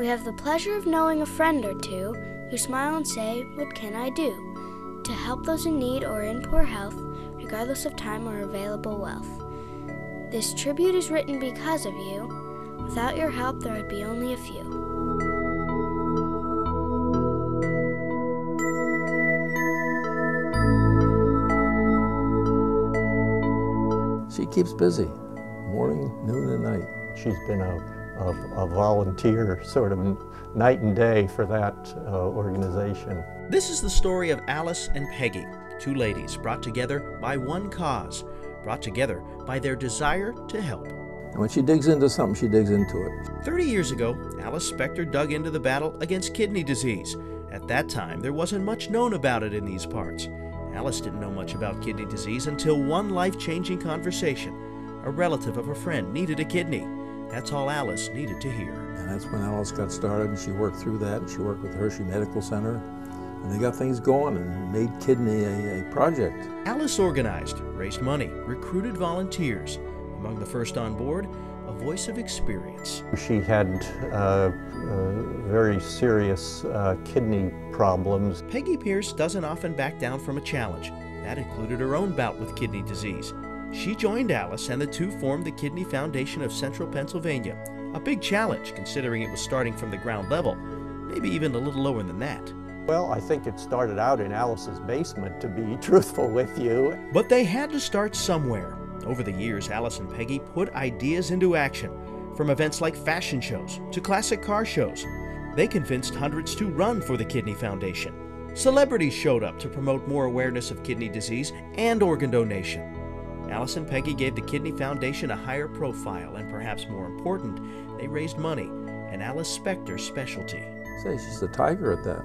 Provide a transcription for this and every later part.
We have the pleasure of knowing a friend or two who smile and say, "What can I do?" to help those in need or in poor health, regardless of time or available wealth. This tribute is written because of you. Without your help, there would be only a few. She keeps busy, morning, noon, and night. She's been a volunteer, sort of night and day for that organization. This is the story of Alyce and Peggy, two ladies brought together by one cause, brought together by their desire to help. And when she digs into something, she digs into it. 30 years ago, Alyce Spector dug into the battle against kidney disease. At that time, there wasn't much known about it in these parts. Alyce didn't know much about kidney disease until one life-changing conversation. A relative of a friend needed a kidney. That's all Alyce needed to hear. And that's when Alyce got started, and she worked through that, and she worked with Hershey Medical Center, and they got things going and made kidney a project. Alyce organized, raised money, recruited volunteers. Among the first on board, a voice of experience. She had very serious kidney problems. Peggy Pierce doesn't often back down from a challenge. That included her own bout with kidney disease. She joined Alyce, and the two formed the Kidney Foundation of Central Pennsylvania. A big challenge, considering it was starting from the ground level, maybe even a little lower than that. Well, I think it started out in Alyce's basement, to be truthful with you. But they had to start somewhere. Over the years, Alyce and Peggy put ideas into action, from events like fashion shows to classic car shows. They convinced hundreds to run for the Kidney Foundation. Celebrities showed up to promote more awareness of kidney disease and organ donation. Alyce and Peggy gave the Kidney Foundation a higher profile, and perhaps more important, they raised money, an Alyce Spector specialty. Say, she's the tiger at that.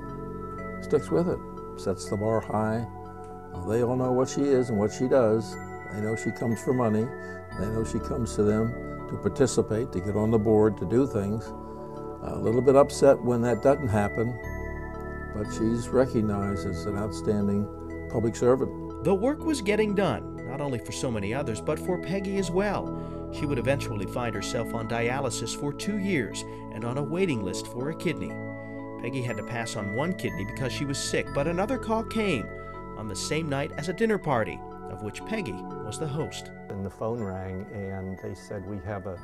Sticks with it, sets the bar high. They all know what she is and what she does. They know she comes for money. They know she comes to them to participate, to get on the board, to do things. A little bit upset when that doesn't happen, but she's recognized as an outstanding public servant. The work was getting done, not only for so many others, but for Peggy as well. She would eventually find herself on dialysis for 2 years and on a waiting list for a kidney. Peggy had to pass on one kidney because she was sick, but another call came on the same night as a dinner party, of which Peggy was the host. And the phone rang, and they said, "We have a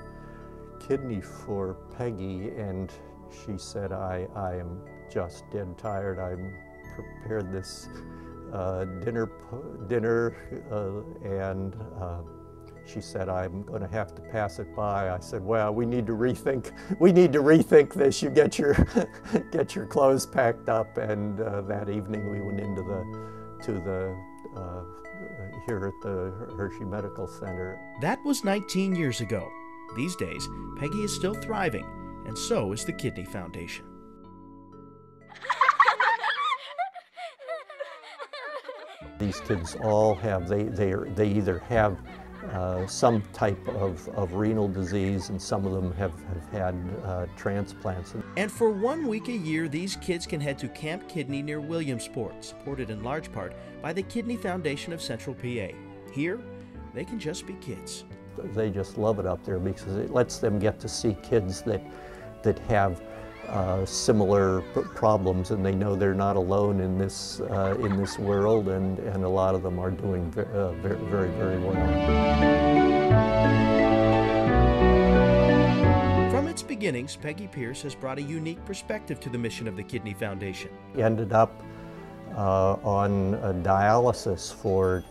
kidney for Peggy," and she said, I am just dead tired. I prepared this dinner, and she said, "I'm going to have to pass it by." I said, "Well, we need to rethink this. You get your get your clothes packed up." And that evening we went into here at the Hershey Medical Center. That was 19 years ago. These days, Peggy is still thriving, and so is the Kidney Foundation. These kids all have, they either have some type of renal disease, and some of them have had transplants. And for 1 week a year, these kids can head to Camp Kidney near Williamsport, supported in large part by the Kidney Foundation of Central PA. Here, they can just be kids. They just love it up there because it lets them get to see kids that have similar problems, and they know they're not alone in this world, and a lot of them are doing very, very well. From its beginnings, Peggy Pierce has brought a unique perspective to the mission of the Kidney Foundation. He ended up on dialysis for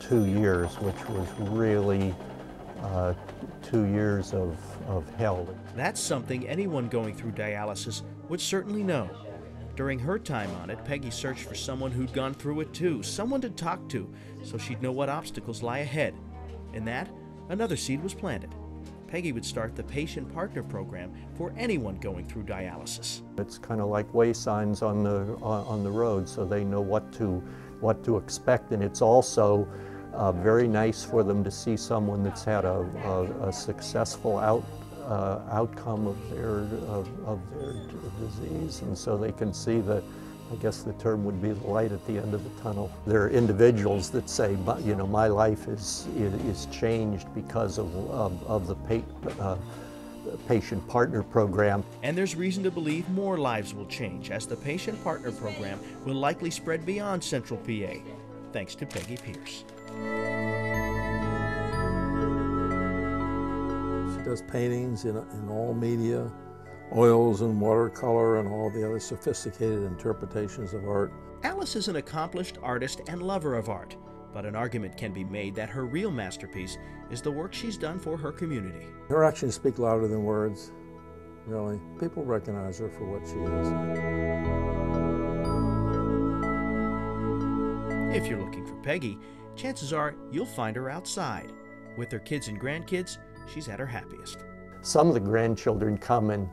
2 years, which was really 2 years of hell. That's something anyone going through dialysis would certainly know. During her time on it, Peggy searched for someone who'd gone through it too, someone to talk to, so she'd know what obstacles lie ahead. In that, another seed was planted. Peggy would start the Patient Partner Program for anyone going through dialysis. It's kind of like way signs on the road, so they know what to expect, and it's also very nice for them to see someone that's had a successful outcome of their disease, and so they can see the, I guess the term would be the light at the end of the tunnel. There are individuals that say, you know, my life is changed because of the patient partner program. And there's reason to believe more lives will change, as the patient partner program will likely spread beyond Central PA, thanks to Peggy Pierce. She does paintings in all media, oils and watercolor and all the other sophisticated interpretations of art. Alyce is an accomplished artist and lover of art, but an argument can be made that her real masterpiece is the work she's done for her community. Her actions speak louder than words, really. People recognize her for what she is. If you're looking for Peggy, chances are you'll find her outside. With her kids and grandkids, she's at her happiest. Some of the grandchildren come and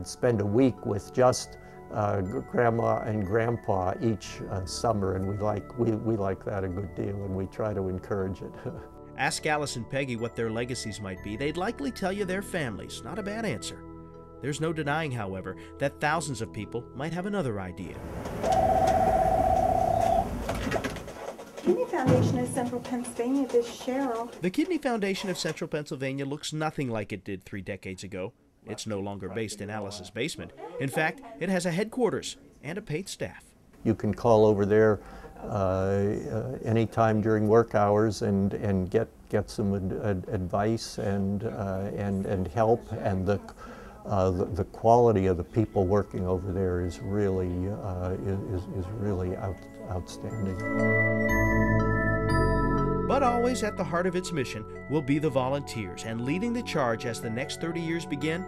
spend a week with just Grandma and Grandpa each summer, and we like that a good deal, and we try to encourage it. Ask Alyce and Peggy what their legacies might be. They'd likely tell you their families. Not a bad answer. There's no denying, however, that thousands of people might have another idea. Kidney Foundation of Central Pennsylvania, this is Cheryl. The Kidney Foundation of Central Pennsylvania looks nothing like it did 3 decades ago. It's no longer based in Alyce's basement. In fact, it has a headquarters and a paid staff. You can call over there anytime during work hours and get some advice and help, and the quality of the people working over there is really outstanding. But always at the heart of its mission will be the volunteers, and leading the charge as the next 30 years begin,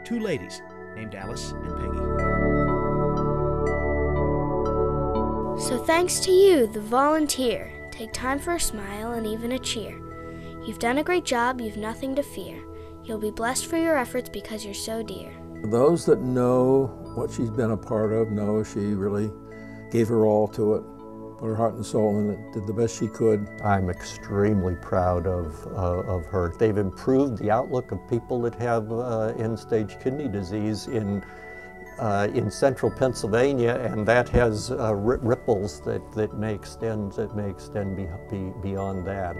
2 ladies named Alyce and Peggy. So thanks to you, the volunteer. Take time for a smile and even a cheer. You've done a great job, you've nothing to fear. You'll be blessed for your efforts because you're so dear. Those that know what she's been a part of know she really gave her all to it, put her heart and soul in it, did the best she could. I'm extremely proud of her. They've improved the outlook of people that have end-stage kidney disease in central Pennsylvania, and that has ripples that may extend beyond that.